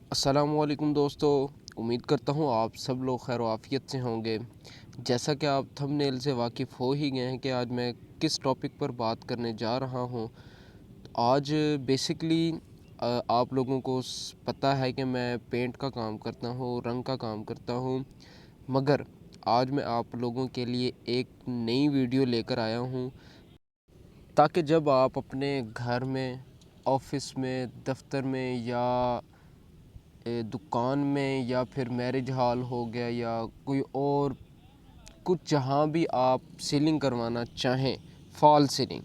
अस्सलामुअलैकुम दोस्तों। उम्मीद करता हूँ आप सब लोग खैर आफियत से होंगे। जैसा कि आप थंबनेल से वाकिफ़ हो ही गए हैं कि आज मैं किस टॉपिक पर बात करने जा रहा हूँ। आज बेसिकली आप लोगों को पता है कि मैं पेंट का काम करता हूँ, रंग का काम करता हूँ। मगर आज मैं आप लोगों के लिए एक नई वीडियो लेकर आया हूँ ताकि जब आप अपने घर में, ऑफिस में, दफ्तर में या दुकान में या फिर मैरिज हॉल हो गया या कोई और कुछ जहाँ भी आप सीलिंग करवाना चाहें, फॉल सीलिंग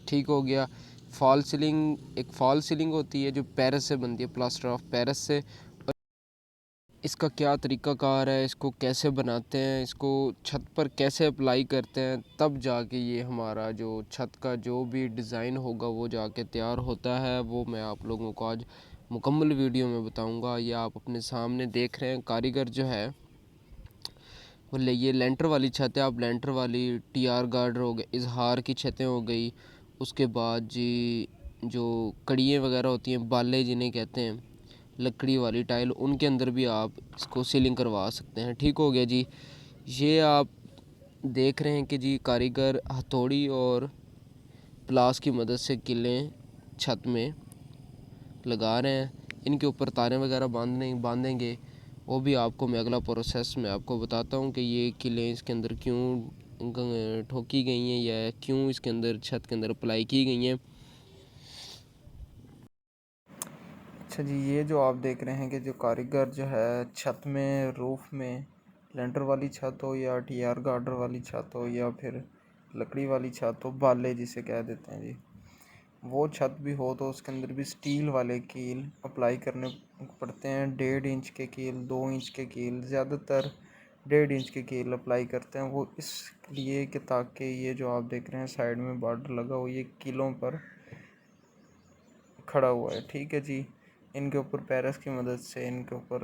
ठीक हो गया। फॉल सीलिंग एक फॉल सीलिंग होती है जो पेरिस से बनती है, प्लास्टर ऑफ पेरिस से। इसका क्या तरीक़ाकार है, इसको कैसे बनाते हैं, इसको छत पर कैसे अप्लाई करते हैं, तब जाके ये हमारा जो छत का जो भी डिज़ाइन होगा वो जाके तैयार होता है। वो मैं आप लोगों को आज मुकम्मल वीडियो में बताऊंगा। ये आप अपने सामने देख रहे हैं कारीगर जो है वो ये लेंटर वाली छत है। आप लेंटर वाली टीआर गार्डर हो गए, इजहार की छतें हो गई, उसके बाद जी जो कड़ियाँ वगैरह होती हैं, बाले जिन्हें कहते हैं, लकड़ी वाली टाइल, उनके अंदर भी आप इसको सीलिंग करवा सकते हैं। ठीक हो गया जी। ये आप देख रहे हैं कि जी कारीगर हथौड़ी और प्लास की मदद से किलें छत में लगा रहे हैं। इनके ऊपर तारें वगैरह बांधेंगे। वो भी आपको मैं अगला प्रोसेस में आपको बताता हूँ कि ये किलें इसके अंदर क्यों ठोकी गई हैं या क्यों इसके अंदर छत के अंदर अप्लाई की गई हैं। अच्छा जी, ये जो आप देख रहे हैं कि जो कारीगर जो है छत में, रूफ में, लेंटर वाली छत हो या टीआर गार्डर वाली छत हो या फिर लकड़ी वाली छत हो, बाले जिसे कह देते हैं जी, वो छत भी हो तो उसके अंदर भी स्टील वाले कील अप्लाई करने पड़ते हैं। 1.5 इंच के कील, 2 इंच के कील, ज़्यादातर 1.5 इंच के कील अप्लाई करते हैं। वो इसलिए कि ताकि ये जो आप देख रहे हैं साइड में बॉर्डर लगा हुआ, ये कीलों पर खड़ा हुआ है। ठीक है जी। इनके ऊपर पैरस की मदद से इनके ऊपर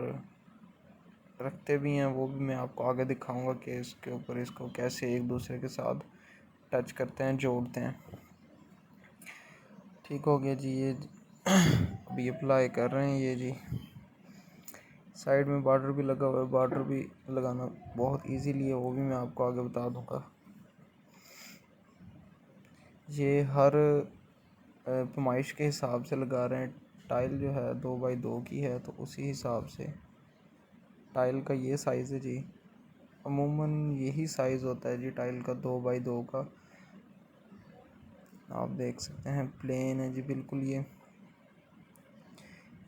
रखते भी हैं, वो भी मैं आपको आगे दिखाऊंगा कि इसके ऊपर इसको कैसे एक दूसरे के साथ टच करते हैं, जोड़ते हैं। ठीक हो गया जी। ये अभी अप्लाई कर रहे हैं ये जी। साइड में बॉर्डर भी लगा हुआ है, बॉर्डर भी लगाना बहुत इजीली है, वो भी मैं आपको आगे बता दूंगा। ये हर पैमाइश के हिसाब से लगा रहे हैं। टाइल जो है 2x2 की है तो उसी हिसाब से टाइल का ये साइज़ है जी। अमूमन यही साइज़ होता है जी टाइल का, 2x2 का। आप देख सकते हैं प्लेन है जी बिल्कुल।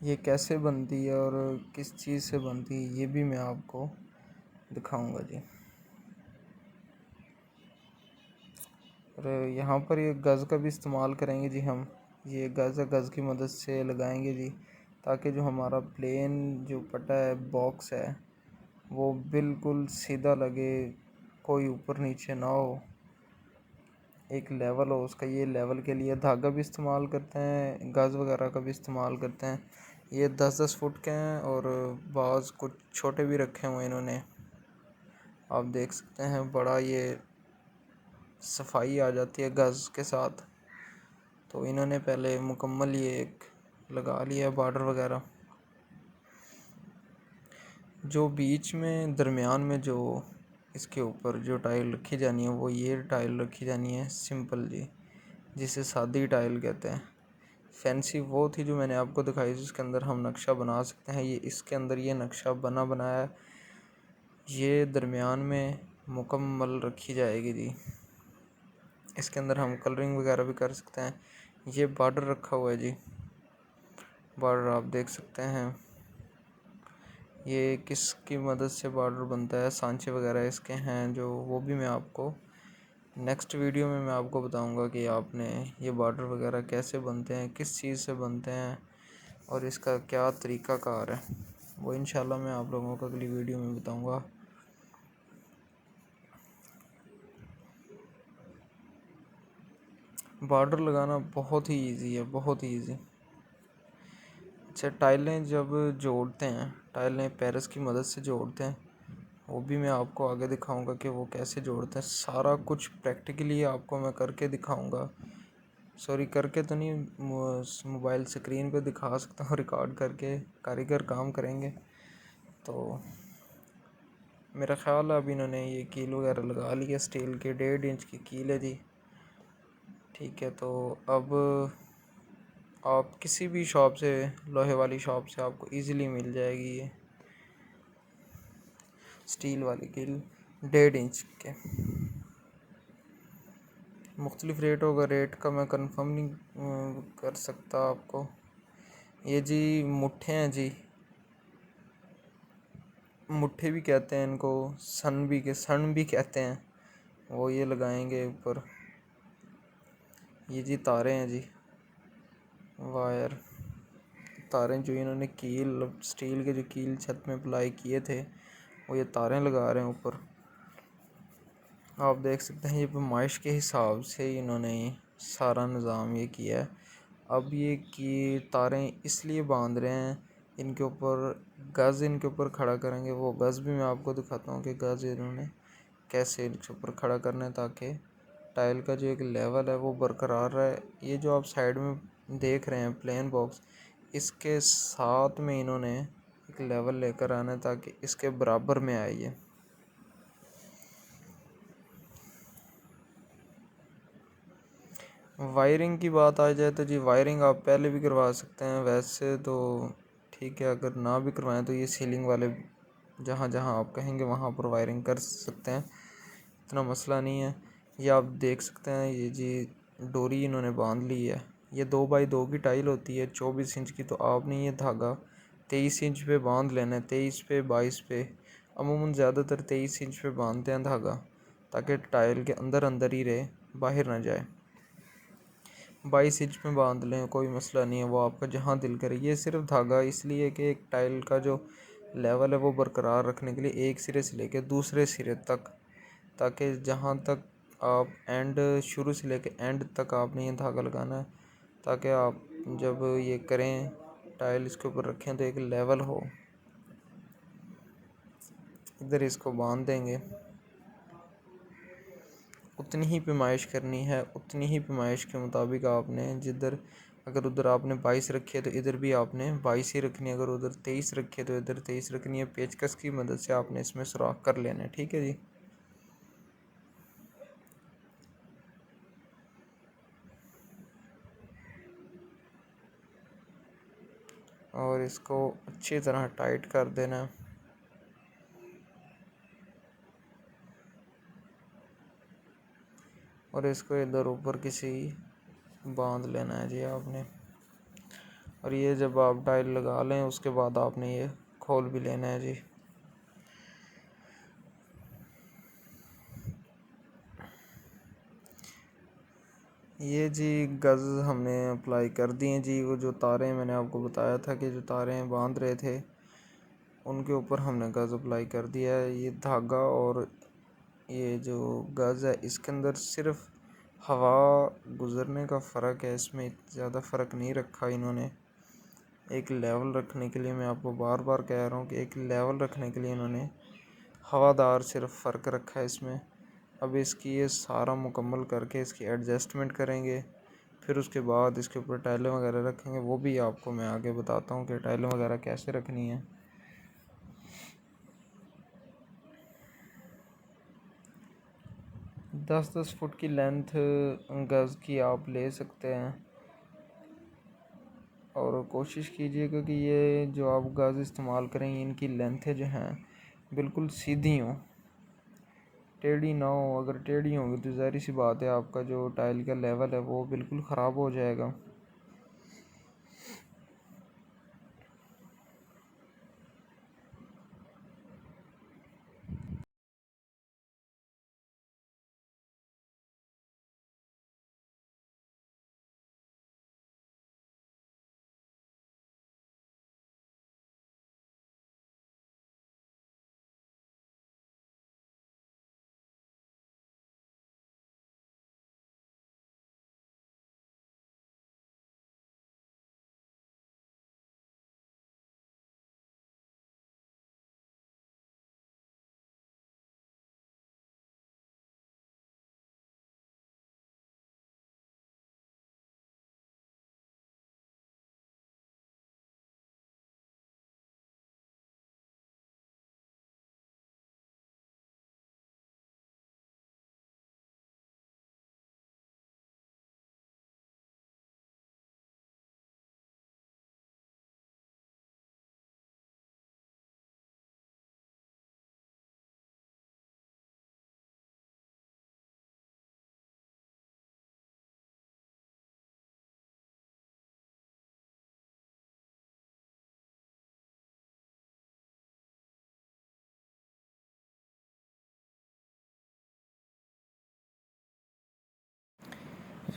ये कैसे बनती है और किस चीज़ से बनती है ये भी मैं आपको दिखाऊंगा जी। और यहाँ पर ये गज़ का भी इस्तेमाल करेंगे जी हम। ये गज़ की मदद से लगाएंगे जी, ताकि जो हमारा प्लेन जो पटा है, बॉक्स है, वो बिल्कुल सीधा लगे, कोई ऊपर नीचे ना हो, एक लेवल हो उसका। ये लेवल के लिए धागा भी इस्तेमाल करते हैं, गज़ वगैरह का भी इस्तेमाल करते हैं। ये 10-10 फुट के हैं और बाज़ कुछ छोटे भी रखे हुए इन्होंने। आप देख सकते हैं बड़ा ये सफाई आ जाती है गज़ के साथ। तो इन्होंने पहले मुकम्मल ये एक लगा लिया बॉर्डर वगैरह। जो बीच में दरमियान में जो इसके ऊपर जो टाइल रखी जानी है, वो ये टाइल रखी जानी है सिंपल जी, जिसे सादी टाइल कहते हैं। फैंसी वो थी जो मैंने आपको दिखाई, जिसके अंदर हम नक्शा बना सकते हैं। ये इसके अंदर ये नक्शा बनाया ये दरमियान में मुकम्मल रखी जाएगी जी। इसके अंदर हम कलरिंग वगैरह भी कर सकते हैं। ये बॉर्डर रखा हुआ है जी, बॉर्डर आप देख सकते हैं। ये किसकी मदद से बॉर्डर बनता है, सांचे वगैरह इसके हैं जो, वो भी मैं आपको नेक्स्ट वीडियो में मैं आपको बताऊंगा कि आपने ये बॉर्डर वगैरह कैसे बनते हैं, किस चीज़ से बनते हैं और इसका क्या तरीक़ाकार है। वो इंशाल्लाह मैं आप लोगों को अगली वीडियो में बताऊंगा। बॉर्डर लगाना बहुत ही इजी है, बहुत ही इजी। अच्छा, टाइलें जब जोड़ते हैं, टाइलें पेरिस की मदद से जोड़ते हैं, वो भी मैं आपको आगे दिखाऊंगा कि वो कैसे जोड़ते हैं। सारा कुछ प्रैक्टिकली आपको मैं करके दिखाऊंगा सॉरी करके तो नहीं, मोबाइल स्क्रीन पे दिखा सकता हूँ रिकॉर्ड करके, कारीगर काम करेंगे। तो मेरा ख्याल है अब इन्होंने ये कील वगैरह लगा ली है, स्टील की 1.5 इंच की कील है जी। ठीक है, तो अब आप किसी भी शॉप से, लोहे वाली शॉप से आपको इजीली मिल जाएगी ये स्टील वाली कील 1.5 इंच के। मुख्तलिफ रेट होगा, रेट का मैं कंफर्म नहीं कर सकता आपको। ये जी मुट्ठे हैं जी, मुट्ठे भी कहते हैं इनको, सन भी कहते हैं, वो ये लगाएंगे ऊपर। ये जी तारे हैं जी, वायर तारें जो इन्होंने कील, स्टील के जो कील छत में अप्लाई किए थे, वो ये तारें लगा रहे हैं ऊपर। आप देख सकते हैं ये पैमाइश के हिसाब से इन्होंने सारा निज़ाम ये किया है। अब ये की तारें इसलिए बांध रहे हैं, इनके ऊपर गज़ इनके ऊपर खड़ा करेंगे, वो गज़ भी मैं आपको दिखाता हूँ कि गज़ इन्होंने कैसे इनके ऊपर खड़ा करना है ताकि टाइल का जो एक लेवल है वो बरकरार रहे। ये जो आप साइड में देख रहे हैं प्लेन बॉक्स, इसके साथ में इन्होंने एक लेवल लेकर आना है ताकि इसके बराबर में आए ये। वायरिंग की बात आ जाए तो जी वायरिंग आप पहले भी करवा सकते हैं, वैसे तो ठीक है, अगर ना भी करवाएं तो ये सीलिंग वाले जहाँ जहाँ आप कहेंगे वहाँ पर वायरिंग कर सकते हैं, इतना मसला नहीं है। ये आप देख सकते हैं, ये जी डोरी इन्होंने बांध ली है। ये 2x2 की टाइल होती है 24 इंच की, तो आपने ये धागा 23 इंच पे बांध लेना है, 23 पे 22 पे, अमूमन ज़्यादातर 23 इंच पे बांधते हैं धागा ताकि टाइल के अंदर अंदर ही रहे, बाहर ना जाए। 22 इंच में बांध लें, कोई मसला नहीं है, वो आपका जहाँ दिल करे। ये सिर्फ धागा इसलिए कि एक टाइल का जो लेवल है वो बरकरार रखने के लिए, एक सिरे से लेकर दूसरे सिरे तक, ताकि जहाँ तक आप एंड, शुरू से लेकर एंड तक आपने ये धागा लगाना है, ताकि आप जब ये करें टाइल इसके ऊपर रखें तो एक लेवल हो। इधर इसको बांध देंगे, उतनी ही पैमाइश करनी है, उतनी ही पैमाइश के मुताबिक आपने जिधर, अगर उधर आपने 22 रखी है तो इधर भी आपने 22 ही रखनी है, अगर उधर 23 रखी है तो इधर 23 रखनी है। पेचकस की मदद से आपने इसमें सुराख कर लेना है, ठीक है जी। और इसको अच्छी तरह टाइट कर देना है। और इसको इधर ऊपर किसी बांध लेना है जी आपने। और ये जब आप टाइल लगा लें उसके बाद आपने ये खोल भी लेना है जी। ये जी गज़ हमने अप्लाई कर दिए जी। वो जो तारें मैंने आपको बताया था कि जो तारें बांध रहे थे उनके ऊपर हमने गज़ अप्लाई कर दिया है। ये धागा और ये जो गज़ है इसके अंदर सिर्फ हवा गुज़रने का फ़र्क है, इसमें ज़्यादा फ़र्क नहीं रखा इन्होंने। एक लेवल रखने के लिए, मैं आपको बार बार कह रहा हूँ कि एक लेवल रखने के लिए इन्होंने हवादार सिर्फ फ़र्क रखा है इसमें। अब इसकी ये सारा मुकम्मल करके इसकी एडजस्टमेंट करेंगे, फिर उसके बाद इसके ऊपर टाइलें वगैरह रखेंगे। वो भी आपको मैं आगे बताता हूँ कि टाइलें वगैरह कैसे रखनी है। 10-10 फुट की लेंथ गज़ की आप ले सकते हैं, और कोशिश कीजिएगा कि ये जो आप गज़ इस्तेमाल करें इनकी लेंथें जो हैं बिल्कुल सीधी हों, टेढ़ी ना हो। अगर टेढ़ी होंगी तो ज़ाहिर सी बात है आपका जो टाइल का लेवल है वो बिल्कुल ख़राब हो जाएगा।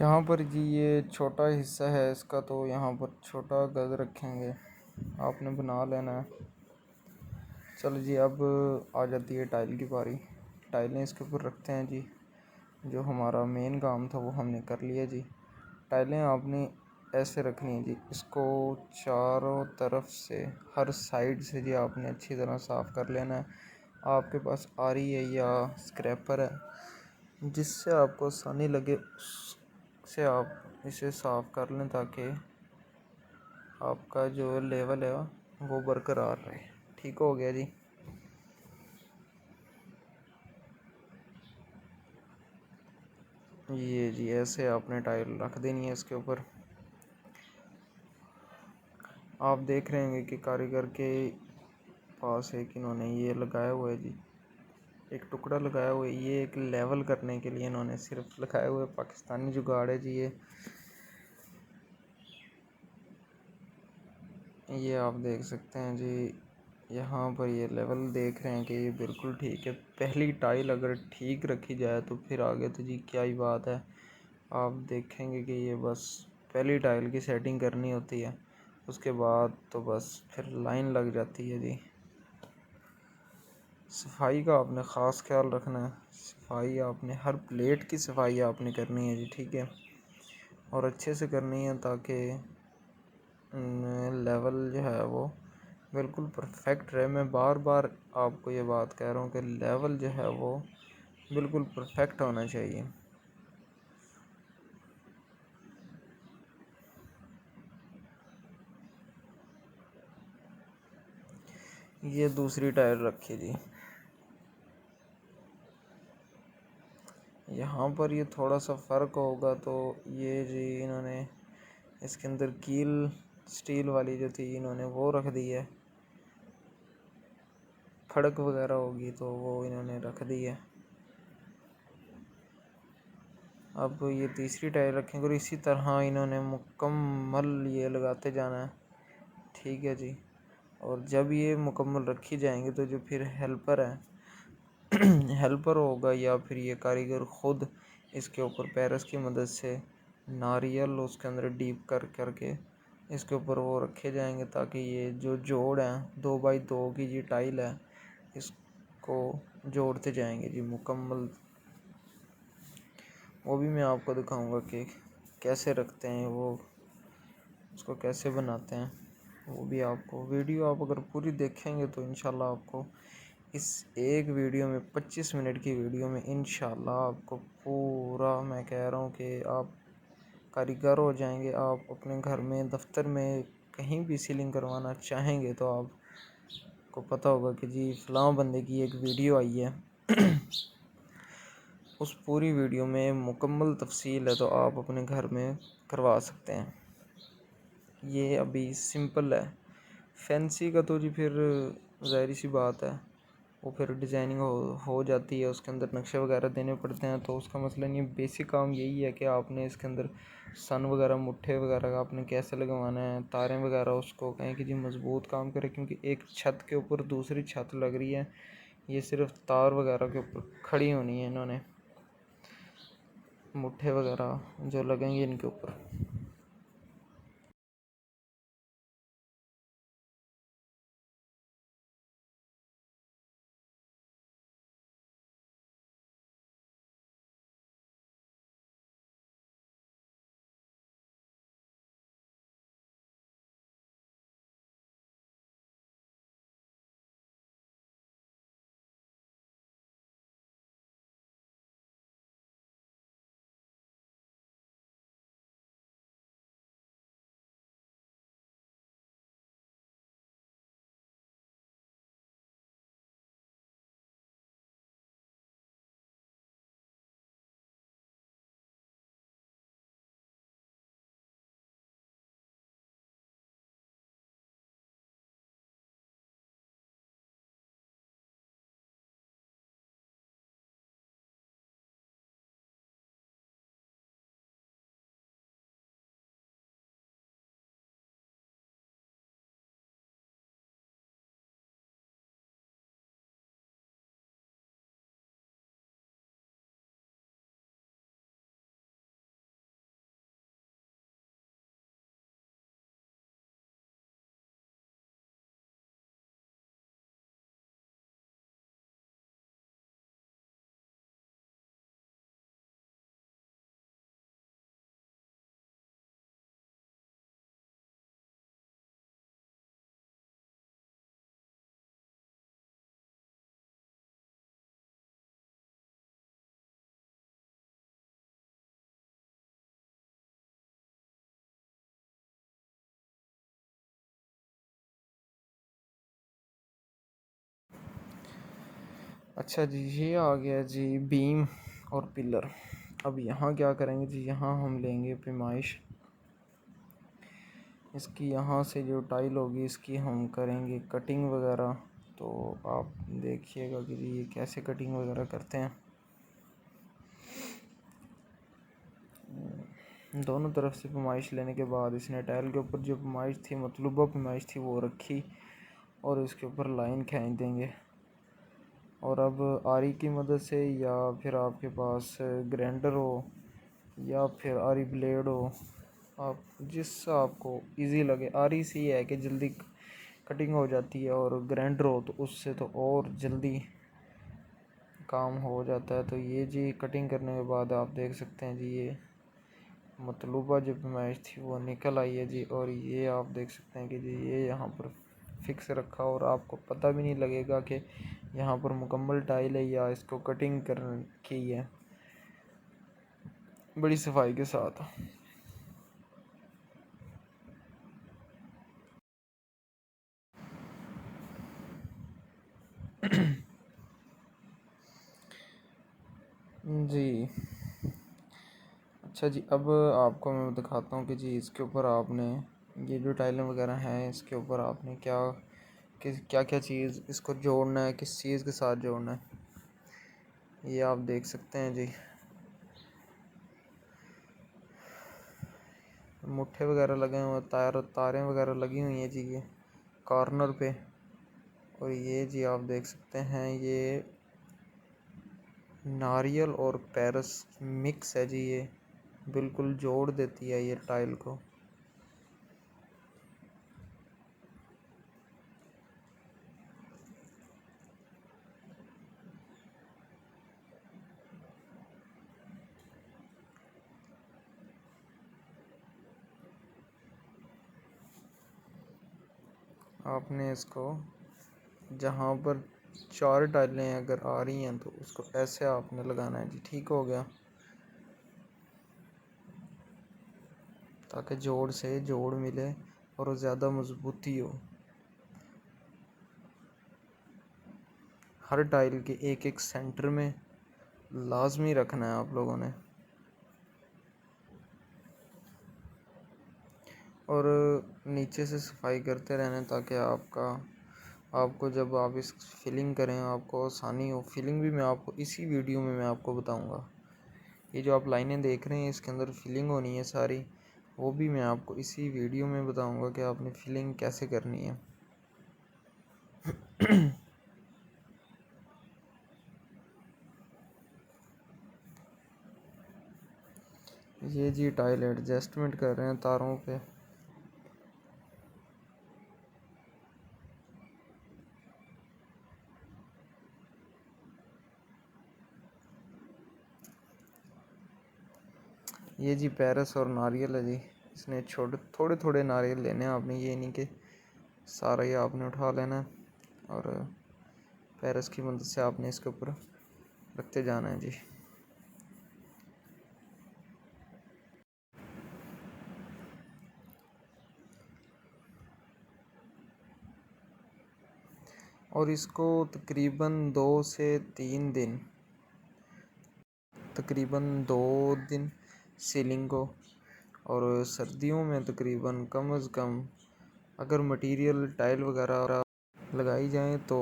यहाँ पर जी ये छोटा हिस्सा है इसका, तो यहाँ पर छोटा गज रखेंगे, आपने बना लेना है। चलो जी, अब आ जाती है टाइल की बारी। टाइलें इसके ऊपर रखते हैं जी। जो हमारा मेन काम था वो हमने कर लिया जी। टाइलें आपने ऐसे रखनी है जी, इसको चारों तरफ से, हर साइड से जी आपने अच्छी तरह साफ़ कर लेना है। आपके पास आरी है या स्क्रैपर है, जिससे आपको आसानी लगे उससे आप इसे साफ़ कर लें, ताकि आपका जो लेवल है वो बरकरार रहे। ठीक हो गया जी। ये जी ऐसे आपने टाइल रख देनी है इसके ऊपर। आप देख रहे हैं कि कारीगर के पास एक इन्होंने ये लगाया हुआ है जी, एक टुकड़ा लगाया हुआ है। ये एक लेवल करने के लिए इन्होंने सिर्फ लगाया हुआ है, पाकिस्तानी जुगाड़ है जी ये आप देख सकते हैं जी। यहाँ पर ये लेवल देख रहे हैं कि ये बिल्कुल ठीक है। पहली टाइल अगर ठीक रखी जाए तो फिर आगे तो जी क्या ही बात है। आप देखेंगे कि ये बस पहली टाइल की सेटिंग करनी होती है, उसके बाद तो बस फिर लाइन लग जाती है जी। सफाई का आपने ख़ास ख्याल रखना है। सफाई आपने हर प्लेट की सफाई आपने करनी है जी, ठीक है, और अच्छे से करनी है, ताकि लेवल जो है वो बिल्कुल परफेक्ट रहे। मैं बार बार आपको ये बात कह रहा हूँ कि लेवल जो है वो बिल्कुल परफेक्ट होना चाहिए। ये दूसरी टायर रखी जी। यहाँ पर ये थोड़ा सा फ़र्क होगा, तो ये जी इन्होंने इसके अंदर कील स्टील वाली जो थी इन्होंने वो रख दी है। फड़क वगैरह होगी तो वो इन्होंने रख दी है। अब ये तीसरी टायर रखेंगे और इसी तरह इन्होंने मुकम्मल ये लगाते जाना है। ठीक है जी। और जब ये मुकम्मल रखी जाएंगे तो जो फिर हेल्पर है हेल्पर होगा या फिर ये कारीगर ख़ुद इसके ऊपर पैरस की मदद से नारियल उसके अंदर डीप कर करके इसके ऊपर वो रखे जाएंगे, ताकि ये जो जोड़ है 2x2 की जी टाइल है, इसको जोड़ते जाएंगे जी मुकम्मल। वो भी मैं आपको दिखाऊंगा कि कैसे रखते हैं वो, उसको कैसे बनाते हैं। वो भी आपको वीडियो आप अगर पूरी देखेंगे तो इंशाल्लाह आपको इस एक वीडियो में 25 मिनट की वीडियो में इंशाल्लाह आपको पूरा, मैं कह रहा हूँ कि आप कारीगर हो जाएंगे। आप अपने घर में, दफ्तर में, कहीं भी सीलिंग करवाना चाहेंगे तो आपको पता होगा कि जी फ़लाँ बंदे की एक वीडियो आई है उस पूरी वीडियो में मुकम्मल तफसील है, तो आप अपने घर में करवा सकते हैं। ये अभी सिंपल है। फैंसी का तो जी फिर ज़ाहिर सी बात है, वो फिर डिज़ाइनिंग हो जाती है, उसके अंदर नक्शे वगैरह देने पड़ते हैं, तो उसका मसला नहीं है। बेसिक काम यही है कि आपने इसके अंदर सन वगैरह, मुट्ठे वगैरह आपने कैसे लगवाना है, तारें वगैरह उसको कहें कि जी मज़बूत काम करे, क्योंकि एक छत के ऊपर दूसरी छत लग रही है। ये सिर्फ तार वगैरह के ऊपर खड़ी होनी है, इन्होंने मुट्ठे वगैरह जो लगेंगे इनके ऊपर। अच्छा जी, ये आ गया जी बीम और पिलर। अब यहाँ क्या करेंगे जी, यहाँ हम लेंगे पैमाइश, इसकी यहाँ से जो टाइल होगी इसकी हम करेंगे कटिंग वगैरह। तो आप देखिएगा कि जी ये कैसे कटिंग वगैरह करते हैं। दोनों तरफ से पैमाइश लेने के बाद इसने टाइल के ऊपर जो पैमाइश थी, मतलूबा पैमाइश थी, वो रखी और इसके ऊपर लाइन खींच देंगे। और अब आरी की मदद से या फिर आपके पास ग्राइंडर हो या फिर आरी ब्लेड हो, आप जिससे आपको इजी लगे। आरी से ये है कि जल्दी कटिंग हो जाती है, और ग्राइंडर हो तो उससे तो और जल्दी काम हो जाता है। तो ये जी कटिंग करने के बाद आप देख सकते हैं जी ये मतलूबा जो पैमाइश थी वो निकल आई है जी। और ये आप देख सकते हैं कि जी ये यहाँ पर फिक्स रखा, और आपको पता भी नहीं लगेगा कि यहाँ पर मुकम्मल टाइल है या इसको कटिंग कर की है बड़ी सफाई के साथ। जी अच्छा जी, अब आपको मैं दिखाता हूँ कि जी इसके ऊपर आपने ये जो टाइलें वगैरह हैं इसके ऊपर आपने क्या क्या चीज़ इसको जोड़ना है, किस चीज़ के साथ जोड़ना है, ये आप देख सकते हैं जी। मुट्ठे वगैरह लगे हुए हैं, तारें वगैरह लगी हुई हैं जी ये कॉर्नर पे। और ये जी आप देख सकते हैं ये नारियल और पेरस मिक्स है जी, ये बिल्कुल जोड़ देती है ये टाइल को। आपने इसको जहाँ पर 4 टाइलें अगर आ रही हैं तो उसको ऐसे आपने लगाना है जी। ठीक हो गया, ताकि जोड़ से जोड़ मिले और ज़्यादा मजबूती हो। हर टाइल के एक एक सेंटर में लाजमी रखना है आप लोगों ने। और नीचे से सफाई करते रहना, ताकि आपको जब आप इस फिलिंग करें आपको आसानी हो। फिलिंग भी मैं आपको इसी वीडियो में मैं आपको बताऊंगा। ये जो आप लाइनें देख रहे हैं इसके अंदर फिलिंग होनी है सारी, वो भी मैं आपको इसी वीडियो में बताऊंगा कि आपने फिलिंग कैसे करनी है। ये जी टाइल एडजस्टमेंट कर रहे हैं तारों पे। ये जी पेरस और नारियल है जी, इसने थोड़े थोड़े नारियल लेने हैं आपने, ये नहीं कि सारा ही आपने उठा लेना है। और पेरस की मदद से आपने इसके ऊपर रखते जाना है जी। और इसको तकरीबन 2 दिन सीलिंग को, और सर्दियों में तकरीबन कम अज़ कम अगर मटेरियल टाइल वगैरह लगाई जाए तो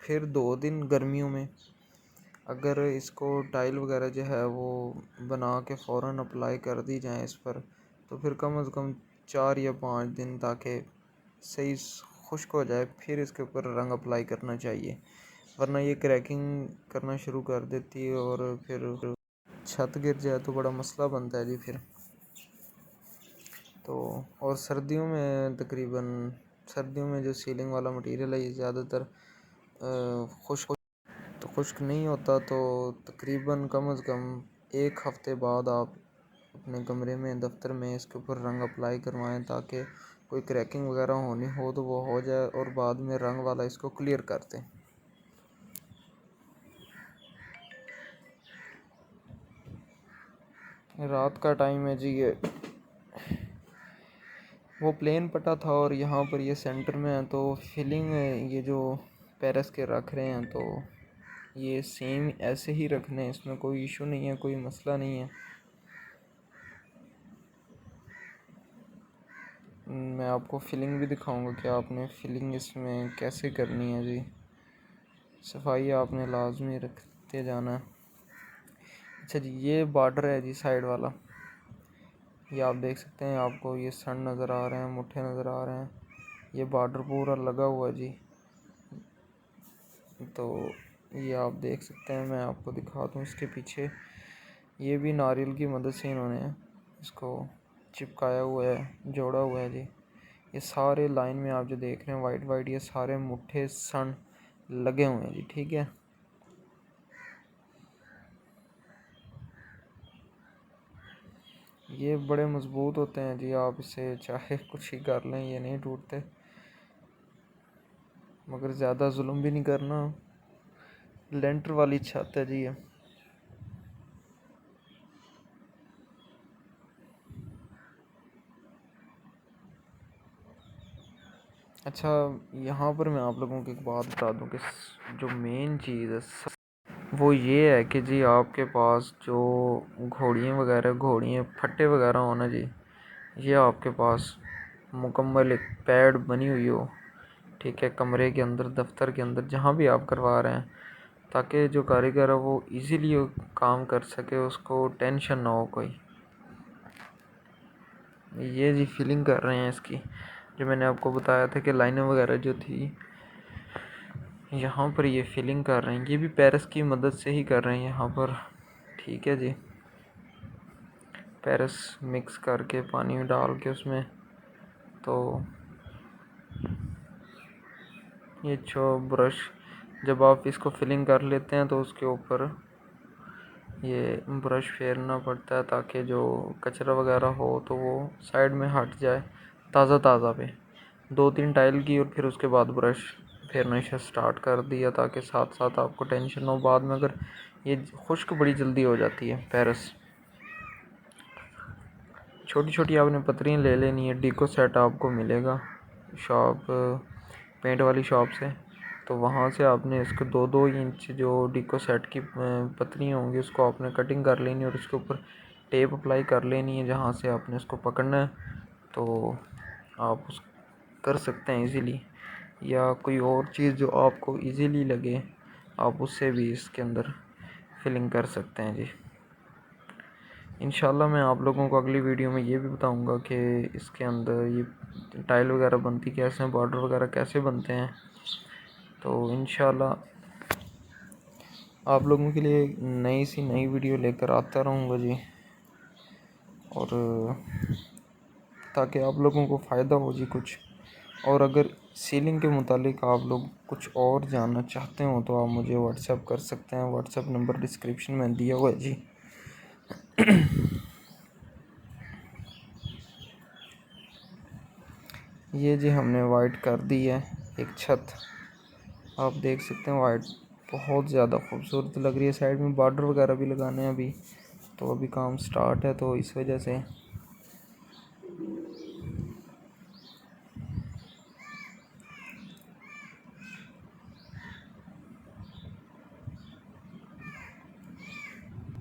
फिर 2 दिन। गर्मियों में अगर इसको टाइल वगैरह जो है वो बना के फ़ौरन अप्लाई कर दी जाए इस पर, तो फिर कम अज़ कम 4 या 5 दिन, ताकि सही खुश्क हो जाए, फिर इसके ऊपर रंग अप्लाई करना चाहिए। वरना ये क्रैकिंग करना शुरू कर देती है और फिर छत गिर जाए तो बड़ा मसला बनता है जी फिर। तो और सर्दियों में जो सीलिंग वाला मटेरियल है ये ज़्यादातर खुश्क नहीं होता। तो तकरीबन कम अज़ कम 1 हफ़्ते बाद आप अपने कमरे में, दफ्तर में इसके ऊपर रंग अप्लाई करवाएं, ताकि कोई क्रैकिंग वगैरह होनी हो तो वो हो जाए और बाद में रंग वाला इसको क्लियर कर दें। रात का टाइम है जी, ये वो प्लेन पटा था और यहाँ पर ये सेंटर में है, तो फिलिंग ये जो पेरस के रख रहे हैं तो ये सेम ऐसे ही रखने हैं, इसमें कोई इशू नहीं है, कोई मसला नहीं है। मैं आपको फिलिंग भी दिखाऊंगा कि आपने फिलिंग इसमें कैसे करनी है जी। सफाई आपने लाजमी रखते जाना है। अच्छा जी, ये बॉर्डर है जी साइड वाला, ये आप देख सकते हैं, आपको ये सन नज़र आ रहे हैं, मुट्ठे नज़र आ रहे हैं, ये बॉर्डर पूरा लगा हुआ है जी। तो ये आप देख सकते हैं, मैं आपको दिखा दूँ इसके पीछे, ये भी नारियल की मदद से इन्होंने इसको चिपकाया हुआ है, जोड़ा हुआ है जी। ये सारे लाइन में आप जो देख रहे हैं वाइट वाइट, ये सारे मुट्ठे सन लगे हुए हैं जी, ठीक है। ये बड़े मज़बूत होते हैं जी, आप इसे चाहे कुछ ही कर लें ये नहीं टूटते, मगर ज़्यादा जुल्म भी नहीं करना। लेंटर वाली छत है जी ये। अच्छा, यहाँ पर मैं आप लोगों को एक बात बता दूँ कि जो मेन चीज़ है वो ये है कि जी आपके पास जो घोड़ियाँ फट्टे वगैरह हो ना जी, ये आपके पास मुकम्मल एक पैड बनी हुई हो, ठीक है, कमरे के अंदर, दफ्तर के अंदर, जहाँ भी आप करवा रहे हैं, ताकि जो कारीगर है वो इजीली काम कर सके, उसको टेंशन ना हो कोई। ये जी फिलिंग कर रहे हैं इसकी, जो मैंने आपको बताया था कि लाइनें वगैरह जो थी यहाँ पर ये फिलिंग कर रहे हैं, ये भी पेरिस की मदद से ही कर रहे हैं यहाँ पर, ठीक है जी। पेरिस मिक्स करके पानी में डाल के उसमें, तो ये जो ब्रश, जब आप इसको फिलिंग कर लेते हैं तो उसके ऊपर ये ब्रश फेरना पड़ता है ताकि जो कचरा वगैरह हो तो वो साइड में हट जाए, ताज़ा पे 2-3 टाइल की, और फिर उसके बाद ब्रश फेरना स्टार्ट कर दिया, ताकि साथ साथ आपको टेंशन हो बाद में, अगर ये खुश्क बड़ी जल्दी हो जाती है पेरिस। छोटी छोटी आपने पतरियाँ ले लेनी है, डिको सेट आपको मिलेगा शॉप, पेंट वाली शॉप से, तो वहाँ से आपने इसको 2-2 इंच जो डिको सेट की पतरियाँ होंगी उसको आपने कटिंग कर लेनी है, और उसके ऊपर टेप अप्लाई कर लेनी है जहाँ से आपने इसको पकड़ना है, तो आप उस कर सकते हैं इजीली। या कोई और चीज़ जो आपको इजीली लगे आप उससे भी इसके अंदर फिलिंग कर सकते हैं जी। इंशाल्लाह मैं आप लोगों को अगली वीडियो में ये भी बताऊंगा कि इसके अंदर ये टाइल वगैरह बनती कैसे हैं, बॉर्डर वगैरह कैसे बनते हैं। तो इंशाल्लाह आप लोगों के लिए नई वीडियो लेकर आता रहूँगा जी, और ताकि आप लोगों को फ़ायदा हो जी कुछ। और अगर सीलिंग के मुतालिक आप लोग कुछ और जानना चाहते हो तो आप मुझे व्हाट्सएप कर सकते हैं, व्हाट्सएप नंबर डिस्क्रिप्शन में दिया हुआ है जी। ये जी हमने वाइट कर दी है एक छत, आप देख सकते हैं वाइट बहुत ज़्यादा खूबसूरत लग रही है। साइड में बॉर्डर वगैरह भी लगाने हैं अभी, तो अभी काम स्टार्ट है तो इस वजह से